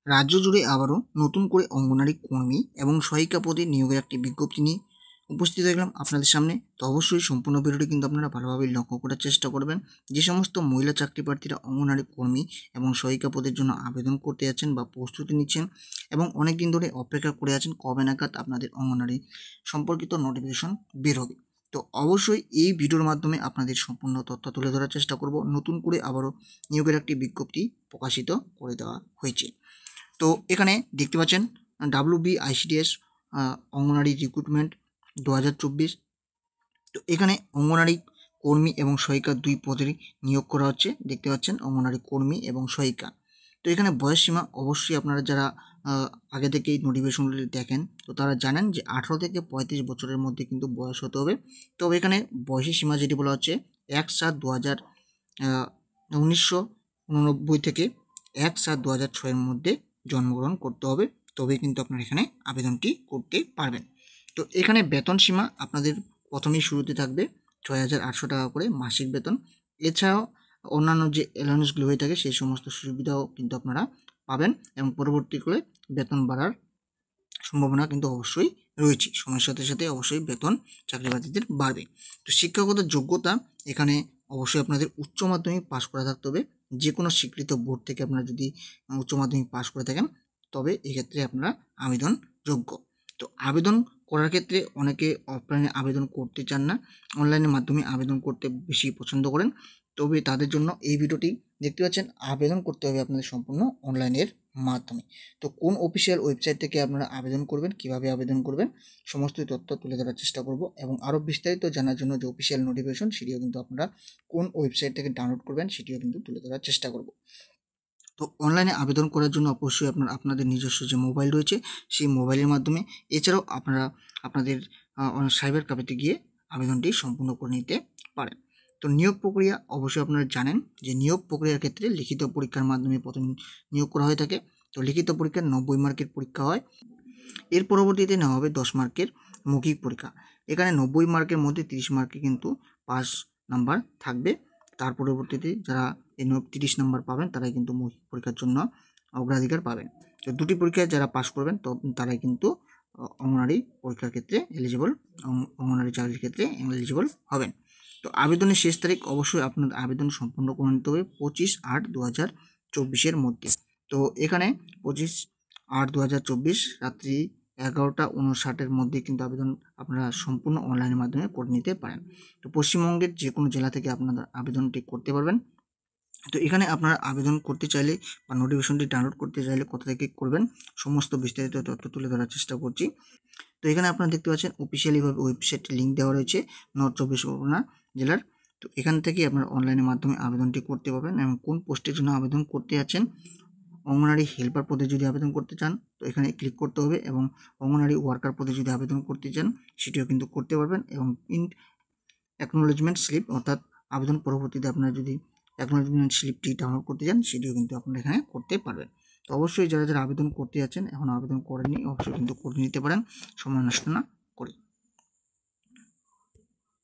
রাজ্য জুড়ে আবারও নতুন করে অঙ্গনারী কর্মী এবং সহায়িকা পদে নিয়োগের একটি বিজ্ঞপ্তি নিয়ে উপস্থিত হয়ে গেলাম আপনাদের সামনে। তো অবশ্যই সম্পূর্ণ ভিডিওটি কিন্তু আপনারা ভালোভাবে লক্ষ্য করার চেষ্টা করবেন। যে সমস্ত মহিলা চাকরি প্রার্থীরা অঙ্গনারী কর্মী এবং সহায়িকা পদের জন্য আবেদন করতে যাচ্ছেন বা প্রস্তুতি নিচ্ছেন এবং অনেক দিন ধরে অপেক্ষা করে আছেন কবে নাগাদ আপনাদের অঙ্গনারী সম্পর্কিত নোটিফিকেশন বের হবে, তো অবশ্যই এই ভিডিওর মাধ্যমে আপনাদের সম্পূর্ণ তথ্য তুলে ধরার চেষ্টা করব। নতুন করে আবারও নিয়োগের একটি বিজ্ঞপ্তি প্রকাশিত করে দেওয়া হয়েছে। তো এখানে দেখতে পাচ্ছেন WBICDS অঙ্গনারী রিক্রুটমেন্ট 2024। তো এখানে অঙ্গনারী কর্মী এবং সহায়িকা দুই পদের নিয়োগ করা হচ্ছে। দেখতে পাচ্ছেন অঙ্গনারী কর্মী এবং সহায়িকা। তো এখানে বয়স সীমা অবশ্যই আপনারা যারা আগে থেকেই নোটিফিকেশনগুলি দেখেন তো তারা জানেন যে 18 থেকে 35 বছরের মধ্যে কিন্তু বয়স হতে হবে। তবে এখানে বয়সের সীমা যেটি বলা হচ্ছে 1/7/1989 থেকে 1/7/2006 মধ্যে জন্মগ্রহণ করতে হবে, তবেই কিন্তু আপনারা এখানে আবেদনটি করতে পারবেন। তো এখানে বেতন সীমা আপনাদের প্রথমেই শুরুতে থাকবে 6,800 টাকা করে মাসিক বেতন। এছাড়াও অন্যান্য যে অ্যালাউন্সগুলো হয়ে থাকে সেই সমস্ত সুবিধাও কিন্তু আপনারা পাবেন এবং পরবর্তীকালে বেতন বাড়ার সম্ভাবনা কিন্তু অবশ্যই রয়েছে। সময়ের সাথে সাথে অবশ্যই বেতন চাকরি প্রার্থীদের বাড়বে। তো শিক্ষাগত যোগ্যতা এখানে অবশ্যই আপনাদের উচ্চ মাধ্যমিক পাশ করা থাকতে হবে। যে কোনো স্বীকৃত বোর্ড থেকে আপনারা যদি উচ্চ মাধ্যমিক পাশ করে থাকেন তবে এক্ষেত্রে আপনারা আবেদন যোগ্য। তো আবেদন করার ক্ষেত্রে অনেকে অফলাইনে আবেদন করতে চান না, অনলাইনের মাধ্যমে আবেদন করতে বেশি পছন্দ করেন। তবে তাদের জন্য এই ভিডিওটি দেখতে পাচ্ছেন, আবেদন করতে হবে আপনাদের সম্পূর্ণ অনলাইনের মাধ্যমে। তো কোন অফিসিয়াল ওয়েবসাইট থেকে আপনারা আবেদন করবেন, কিভাবে আবেদন করবেন সমস্ত তথ্য তুলে ধরার চেষ্টা করব এবং আরও বিস্তারিত জানার জন্য যে অফিসিয়াল নোটিফিকেশন সেটিও কিন্তু আপনারা কোন ওয়েবসাইট থেকে ডাউনলোড করবেন সেটিও কিন্তু তুলে ধরার চেষ্টা করব। তো অনলাইনে আবেদন করার জন্য অবশ্যই আপনাদের নিজস্ব যে মোবাইল রয়েছে সেই মোবাইলের মাধ্যমে, এছাড়াও আপনারা আপনাদের সাইবার ক্যাফেতে গিয়ে আবেদনটি সম্পূর্ণ করে নিতে পারেন। তো নিয়োগ প্রক্রিয়া অবশ্যই আপনারা জানেন যে নিয়োগ প্রক্রিয়ার ক্ষেত্রে লিখিত পরীক্ষার মাধ্যমে প্রথম নিয়োগ করা হয়ে থাকে। তো লিখিত পরীক্ষার 90 মার্কের পরীক্ষা হয়, এর পরবর্তীতে নেওয়া হবে 10 মার্কের মৌখিক পরীক্ষা। এখানে 90 মার্কের মধ্যে 30 মার্কে কিন্তু পাস নাম্বার থাকবে। তার পরবর্তীতে যারা 30 নাম্বার পাবেন তারাই কিন্তু মৌখিক পরীক্ষার জন্য অগ্রাধিকার পাবেন। তো দুটি পরীক্ষায় যারা পাস করবেন তো তারাই কিন্তু অঙ্গনারী পরীক্ষার ক্ষেত্রে এলিজিবল, অঙ্গনারী চাকরির ক্ষেত্রে এলিজিবল হবেন। তো আবেদনের শেষ তারিখ অবশ্যই আপনার আবেদন সম্পূর্ণ করে নিতে হবে 25/8/2024 মধ্যে। তো এখানে 25/8/2024 রাত্রি 11:59 মধ্যে কিন্তু আবেদন আপনারা সম্পূর্ণ অনলাইনের মাধ্যমে করে নিতে পারেন। তো পশ্চিমবঙ্গের যে কোনো জেলা থেকে আপনারা আবেদনটি করতে পারবেন। তো এখানে আপনারা আবেদন করতে চাইলে বা নোটিফিকেশনটি ডাউনলোড করতে চাইলে কোথা থেকে করবেন সমস্ত বিস্তারিত তথ্য তুলে ধরার চেষ্টা করছি। তো এখানে আপনারা দেখতে পাচ্ছেন অফিসিয়ালিভাবে ওয়েবসাইটে লিঙ্ক দেওয়া রয়েছে নর্থ চব্বিশ পরগনা জেলার। তো এখান থেকে আপনারা অনলাইনের মাধ্যমে আবেদনটি করতে পারবেন এবং কোন পোস্টের জন্য আবেদন করতে যাচ্ছেন, অঙ্গনারী হেল্পার পদে যদি আবেদন করতে চান তো এখানে ক্লিক করতে হবে এবং অঙ্গনারী ওয়ার্কার পদে যদি আবেদন করতে চান সেটিও কিন্তু করতে পারবেন এবং প্রিন্ট অ্যাকনোলেজমেন্ট স্লিপ অর্থাৎ আবেদন পরবর্তীতে আপনারা যদি অ্যাকনোলেজমেন্ট স্লিপটি ডাউনলোড করতে চান সেটিও কিন্তু আপনারা এখানে করতে পারবেন। তো অবশ্যই যারা আবেদন করতে যাচ্ছেন এখন আবেদন করেননি অবশ্যই কিন্তু করে নিতে পারেন সময় নষ্ট না